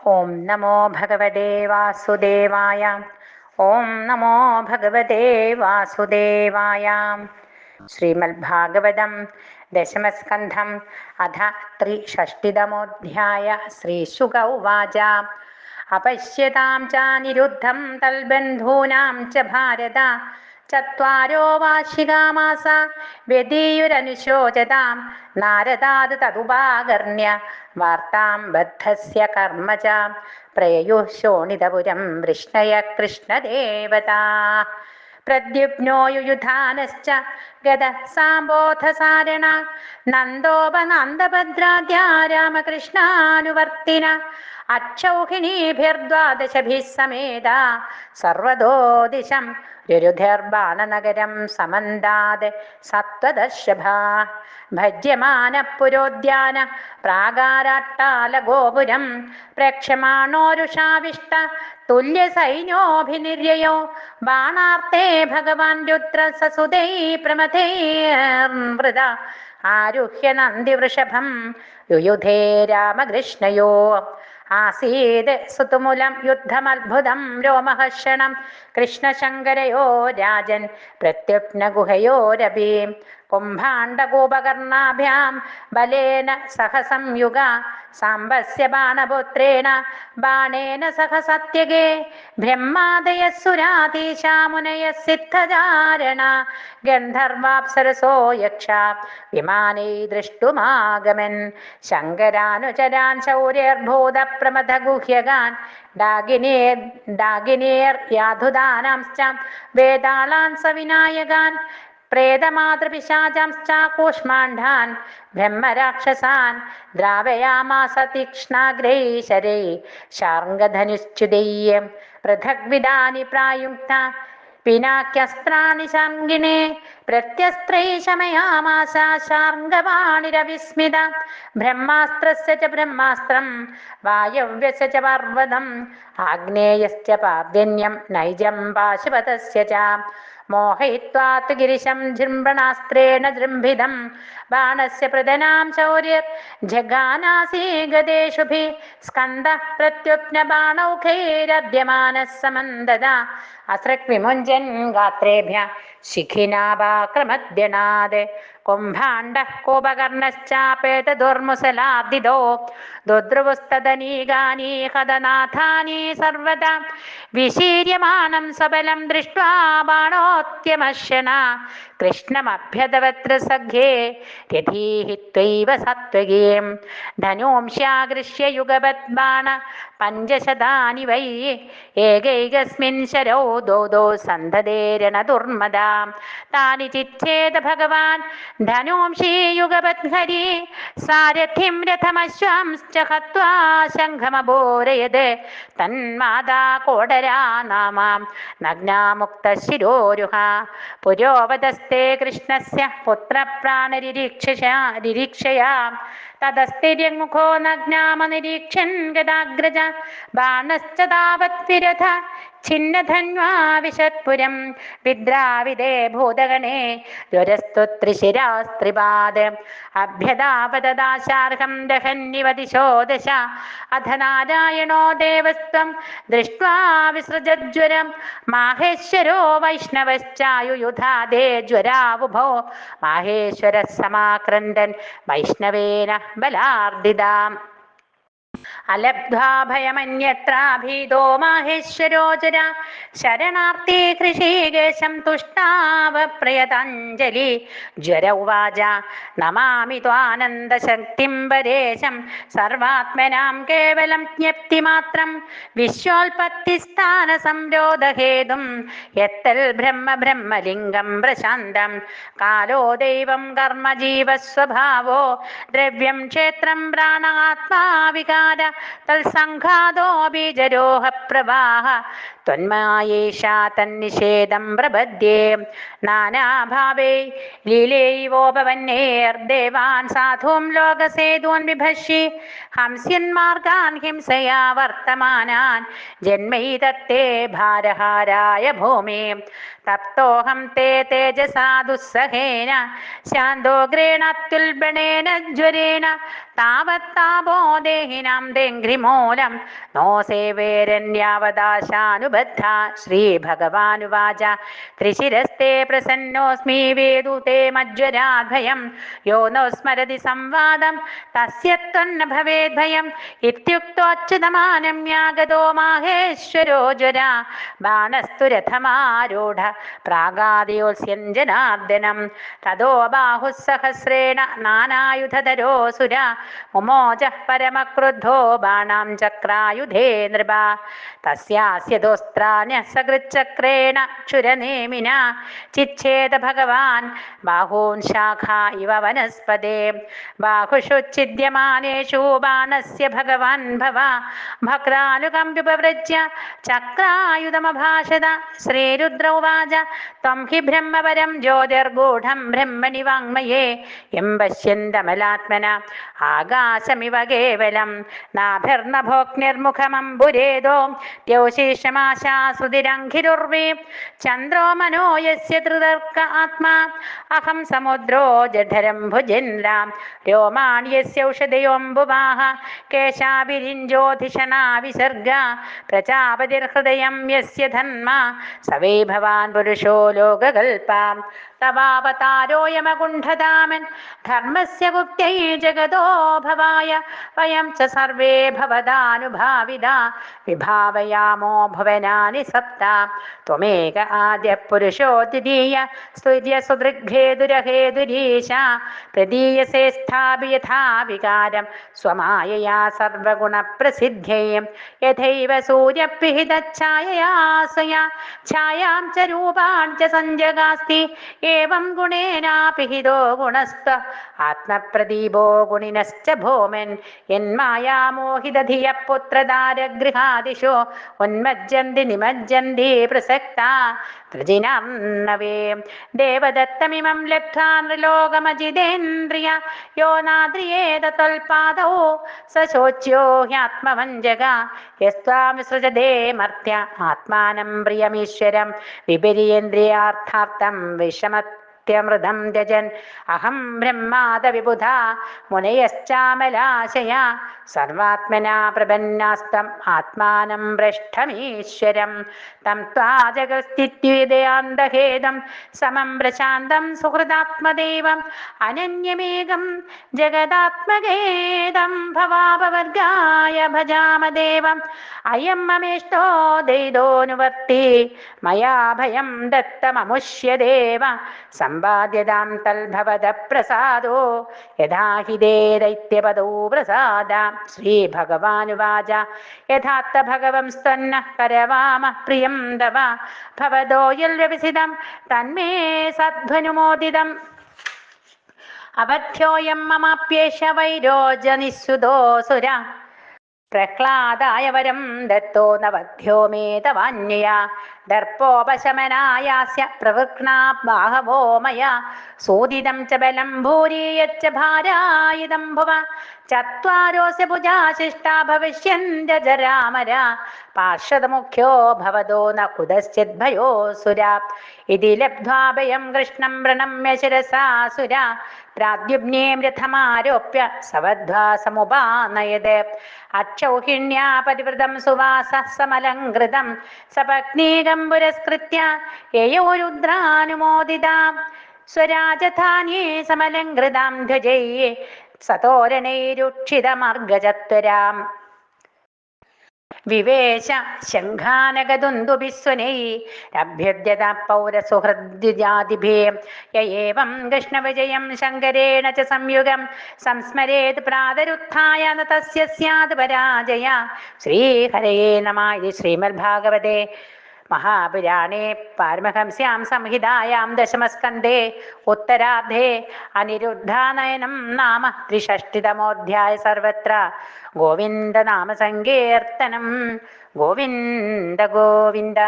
ഓം നമോ ഭഗവതേ വാസുദേവായ. ഓം നമോ ഭഗവതേ വാസുദേവായ. ശ്രീമദ്ഭാഗവതം ദശമസ്കന്ധം അഥ ത്രിഷഷ്ടിതമോऽധ്യായ. ശ്രീശുക ഉവാച. അപശ്യതാം ചാനിരുദ്ധം തൽബന്ധൂനാം ച ഭാരത ചത്വാരോ വാർഷികാ മാസ വ്യതീയുരനുശോചതാം നാരദാത് തതുപാകർണ്യ വാർത്താം ബദ്ധസ്യ കർമ്മ ച പ്രയയുഃ ശോണിതപുരം വൃഷ്ണയ കൃഷ്ണദേവതാ. പ്രദ്യുപ്നോ യുയുധാനശ്ച ഗതഃ സാംബോധസാരണ നന്ദോപനന്ദഭദ്രാദ്യാ രാമകൃഷ്ണാനുവർത്തിന അക്ഷൗഹിണീഭിർദ്വാദശഭിः സമേത സർവതോ ദിശം രുരുധിർബാണനഗരം സമന്താത് സത്വദർശഭാ. ഭജ്യമാന പുരോദ്യാന പ്രാകാരാട്ടാലഗോപുരം പ്രക്ഷമാണോരുഷാവിഷ്ട തുല്യസൈന്യോഭിനിര്യയോ ബാണാർത്തേ ഭഗവാൻ രുദ്രസസുതൈ പ്രമഥൈർവൃത ആരുഹ്യ നന്ദിവൃഷഭം യുയുധേ രാമകൃഷ്ണയോ. ആസീത് സുതുമുലം യുദ്ധമത്ഭുതം രോമഹർഷണം കൃഷ്ണശങ്കരയോ രാജൻ പ്രത്യുപ്നഗുഹയോരപി കുംഭാണ്ഡകൂപകർണാഭ്യാം ബലേന സഹ സംയുഗ സാംബസ്യ ബാണപുത്രേണ ബാണേന സഹ സത്യകേ ബ്രഹ്മാദയസുരാധീശാമുനയ സിദ്ധചാരണ ഗന്ധർവാപ്സരസോ യക്ഷ വിമാനൈ ദൃഷ്ടുമാഗമൻ ശങ്കരാനുചരാൻ ശൗര്യർഭൂതപ്രമഥഗുഹ്യഗാൻ ഡാഗിനേർയാധുദാനാംശ്ച വേതാളാൻ സവിനായകാൻ പ്രേതമാതൃപിശാചാംശ്ചാകൂഷ്മാണ്ഡാൻ ബ്രഹ്മരാക്ഷസാൻ ദ്രാവയാമാസ തീക്ഷ്ണാഗ്രൈ ശരൈ ശാർംഗധനുശ്ച്യുതൈ പൃഥഗ്വിദാനി പ്രായുക്ത പിനാക്യസ്ത്രാണി ശാർംഗിണേ പ്രത്യസ്ത്രൈ ശമയാമാസ ശാർംഗവാണിരവിസ്മിത ബ്രഹ്മാസ്ത്രസ്യ ച ബ്രഹ്മാസ്ത്രം വായവ്യസ്യ ച പർവ്വതം ആഗ്നേയസ്യ പാർജന്യം നൈജം പാശുപതസ്യ ച മോഹയിത്വാ ഗിരിശം ജൃംഭണാസ്ത്രേണ ജൃംഭിതം ബാണസ്യ പ്രദനാം ശൗര്യർ ജഗാനാസീ ഗദേഷുഭി സ്കന്ദഃ പ്രത്യുപ്ന ബാണൗഖൈരദ്യമാനഃ സമന്ദദ അസൃക് വിമുഞ്ജൻ ഗാത്രേഭ്യ ശിഖിനാഭാക്രമദ്യനാദ് കുംഭാണ്ഡഃ കോപകർണശ്ചാപേതദുർമുസലാർദിതോ ദുദ്രുവുസ്തദനീകാനി ഹതനാഥാനി സർവദാ വിശീര്യമാണം സബലം ദൃഷ്ട്വാ ബാണോത്യമർശന കൃഷ്ണമഭ്യദവതൃസഖ്യേ രഥീഹിത്വൈവ സത്വകീം ധനൂംശ്യാഗൃഹ്യ യുഗപത് ബാണ പഞ്ചശതാനി വൈ ഏകൈകസ്മിൻ ശരൗ ദോദോ സന്ധതേരണ ദുർമദാ താനി ചിച്ഛേദ ഭഗവാൻ ധനൂംഷീ യുഗപത് ഹരി സാരഥിം രഥമശ്വാംശ്ച ഹത്വാ ശംഖമബോരയത് തന്മാതാ കോടരാ നാമാം നഗ്നാമുക്തശിരോരുഹ പുരോവതസ്തേ കൃഷ്ണസ്യ പുത്രപ്രാണരിരീക്ഷയാ തദസ്ഥിര്യമുഖോ നഗ്നാമനിരീക്ഷ്യൻ ഗദാഗ്രജ ബാണശ്ച താവത് വിരഥ ഛിന്നധന്വാ വിശത്പുരം വിദ്രാവിദേ ഭൂതഗണേ ജ്വരസ്തു ത്രിശിരാസ്ത്രിപാദ് അഭ്യതാപദാശാർഹം ദഹന്നിവ ദിശോ ദശ അധ നാരായണോ ദേവസ്ത്വം ദൃഷ്ട്വാ വിസൃജജ്വരം മാഹേശ്വരോ വൈഷ്ണവശ്ചായുയുധാദേ ജ്വരാവുഭോ മാഹേശ്വര സമാക്രന്ദൻ വൈഷ്ണവേന ബലാർദിതാം അലബ്ധ്വാഭയമന്യത്രാഭീതോ മാഹേശ്വരോ ജര ശരണാർത്ഥി ഹൃഷീകേശം തുഷ്ടാവ പ്രയതാഞ്ജലി ജ്വര ഉവാച നമാമി ത്വാനന്ദശക്തിം പരേശം സർവാത്മനാം കേവലം ജ്ഞപ്തിമാത്രം വിശ്വോൽപത്തിസ്ഥാന സംരോധഹേതും യത്തൽ ബ്രഹ്മ ബ്രഹ്മലിംഗം പ്രശാന്തം കാലോ ദൈവം കർമ്മ ജീവസ്വഭാവോ ദ്രവ്യം ക്ഷേത്രം പ്രാണാത്മാ വികാര തൽസംഘാതോ ബീജരോഹ പ്രവാഹ ത്വന്മായേഷാ തന്നിഷേധം പ്രപദ്യേ നാനാഭാവേ ലീലൈവോപവന്നേർദേവാൻ സാധൂൻ ലോകസേതൂൻ വിഭഷി ഹംസ്യന്മാർഗാൻ ഹിംസയാ വർത്തമാനാൻ ജന്മൈതത്തെ ഭാരഹാരായ ഭൂമി തപ്തോഹം തേ തേജസാ ദുസ്സഹേന ശാന്തോഗ്രേണത്യുൽബണേന ജ്വരേണ താവത്താപോ ദേഹിനാം ദേഘ്രിമൂലം നോ സേവേരന്യാവദാശാനുബദ്ധ ശ്രീഭഗവാനുവാച ത്രിശിരസ്തേ പ്രസന്നോസ്മി വേദുതേ മജ്വരാദ്ഭയം യോ നോ സ്മരതി സംവാദം തസ്യ ത്വന്ന ഭവേദ്ഭയം ഇത്യുക്തോച്യുതമാനമ്യാഗതോ മാഹേശ്വരോ ജ്വര ബാണസ്തു രഥമാരൂഢ പ്രാഗാദിയോത്സ്യൻ ജനാർദ്ദനം തതോ ബാഹുസഹസ്രേണ നാനായുധധരോസുര മുമോജഃ പരമക്രുദ്ധോ ബാണാം ചക്രായുധേ നൃപ തസ്യാസ്യ ദോസ്ത്രാണ്യ സകൃച്ചക്രേണ ക്ഷുരനേമിന ചിച്ഛേദ ഭഗവാൻ ബാഹൂൻ ശാഖാ ഇവ വനസ്പതേ ബാഹുഷു ഛിദ്യമാനേഷു ബാണസ്യ ഭഗവാൻ ഭവ ഭക്രാനുകമ്പ്യുപവൃജ്യ ചക്രായുധമഭാഷത ശ്രീരുദ്ര ഉവാച ത്വം ഹി ബ്രഹ്മപരം ജ്യോതിർഗൂഢം ബ്രഹ്മണി വാങ്മയേ യം പശ്യന്തമലാത്മന ആകാശമിവ കേവലം നാഭിർനഭോഗ്നിർമുഖമംബുരേദോ ദ്യൗശീഷമാശാശ്രുതിരംഘിരുർവേ ചന്ദ്രോ മനോ യസ്യ ത്രിതർക്ക ആത്മാ അഹം സമുദ്രോ ജഠരം ഭുജേന്ദ്ര രോമാണി യസ്യൗഷധയോऽംബുവാഹ കേശാഭിരിഞ്ജോധിഷണാ വിസർഗ പ്രജാപതിർഹൃദയം യസ്യ ധന്മാ സവേ ഭവാൻ പുരുഷോ ലോകകൽപാ തവാവതാരോയമകുണ്ഠധാമൻ ധർമ്മസ്യ ഗുപ്തൈ ജഗതോ ഭവായ വയം ച സർവേ ഭവദാനുഭാവിതാ വിഭാവയാമോ ഭുവനാനി സപ്ത ത്വമേക ആദ്യ പുരുഷോ ദ്വിതീയ സ്തുര്യ സുദൃഗ്ഭേതുരഹേതുരീശ പ്രദീയസേ സ്ഥാപി യഥാ വികാരം സ്വമായയാ സർവഗുണപ്രസിദ്ധ്യൈ യഥൈവ സൂര്യപിഹിതച്ഛായയാ സ്വയാ ഛായാം ച രൂപാൺ ച സഞ്ജഗാസ്തി ഏവം ഗുണേനാപിഹിതോ ഗുണസ്ത്വ ആത്മപ്രദീപോ ഗുണിനശ്ച ഭൂമൻ യന്മായാമോഹിതധിയ പുത്രദാരഗൃഹാദിഷു ഉന്മജ്ജന്തി നിമജ്ജന്തി പ്രസക്താ ത്രിജിനർണവേ ദേവദത്തമിമം ലബ്ധ്വാ നൃലോകമജിതേന്ദ്രിയ യോ നാദ്രിയേത ത്വൽപാദൗ സശോച്യോ ഹ്യാത്മവഞ്ചക യസ്ത്വാം വിസൃജതേ മർത്യ ആത്മാനം പ്രിയമീശ്വരം വിപരീന്ദ്രിയാർത്ഥാർത്ഥം വിഷമത്യമൃതം ത്യജൻ അഹം ബ്രഹ്മാദവിബുധ മുനയശ്ചാമലാശയ സർവാത്മനാ പ്രപന്നാസ്തം ആത്മാനം ഭ്രഷ്ടമീശ്വരം തം ത്വാ ജഗസ്ഥിത്യുദയാന്തഹേദം സമം പ്രശാന്തം സുഹൃദാത്മദേവം അനന്യമേകം ജഗദാത്മകേദം ഭവാപവർഗായ ഭജാമദേവം അയം മമേഷ്ടോ ദൈതോനുവർത്തി മയാ ഭയം ദത്തമമുഷ്യദേവ സമ്പാദ്യതാം തൽഭവത പ്രസാദോ യഥാ ഹി ദേ ദൈത്യപദോ പ്രസാദ ശ്രീഭഗവാനുവാച യഥാർത്ഥ ഭഗവം സ്തന്ന കരവാമ പ്രിയം തവ ഭവദോ യൽവ്യവസിതം തന്മേ സദ്ധ്വനുമോദിതം അബദ്ധ്യോയം മമാപ്യേഷ വൈരോജനിസ്സുതോസുര പ്രഹ്ലാദായ വരം ദത്തോ നവധ്യോ മേ തവാന്യയാ ദർപ്പോപശമനായാസ്യ പ്രവൃക്ണാ ബാഹവോ മയാ സൂദിതം ച ബലം ഭൂരീയച്ച ഭാരായുധം ഭുവ ചത്വാരോസ്യ ഭുജാശിഷ്ടാ ഭവിഷ്യന്ത്യജരാമര പാർശ്വതമുഖ്യോ ഭവതോ ന കുതശ്ചിത് ഭയോസുര ഇതി ലബ്ധ്വാഭയം കൃഷ്ണം പ്രണമ്യ ശിരസാസുര പ്രാദ്യുമ്നേം രഥമാരോപ്യ സവധ്വാ സമുപാനയത് അക്ഷൗഹിണ്യാ പരിവൃതം സുവാസ സമലങ്കൃതം സപത്നീകം പുരസ്കൃത്യ യയോ രുദ്രാനുമോദിതാം സ്വരാജധാന്യേ സമലങ്കൃതാം ധ്വജൈ സതോരണൈരുക്ഷിതമർഗജത്വരാം വിവേശ ശംഖാനകദുന്ദുഭിസ്വനൈരഭ്യുദ്യത പൗരസുഹൃദ്വിജാതിഭേ യേവം കൃഷ്ണവിജയം ശങ്കരേണ ച സംയുഗം സംസ്മരേത് പ്രാതരുത്ഥായ ന തസ്യ സ്യാത് പരാജയ ശ്രീഹരയേ നമഃ. ഇത് ശ്രീമദ്ഭാഗവതേ മഹാപുരാണേ പാരമഹംസ്യാം സംഹിതായാം ദശമസ്കന്ധേ ഉത്തരാർദ്ധേ അനിരുദ്ധാനയനം നാമ 63-തമോऽധ്യായ. സർവത്ര ഗോവിന്ദനാമ സങ്കീർത്തനം. ഗോവിന്ദ ഗോവിന്ദ.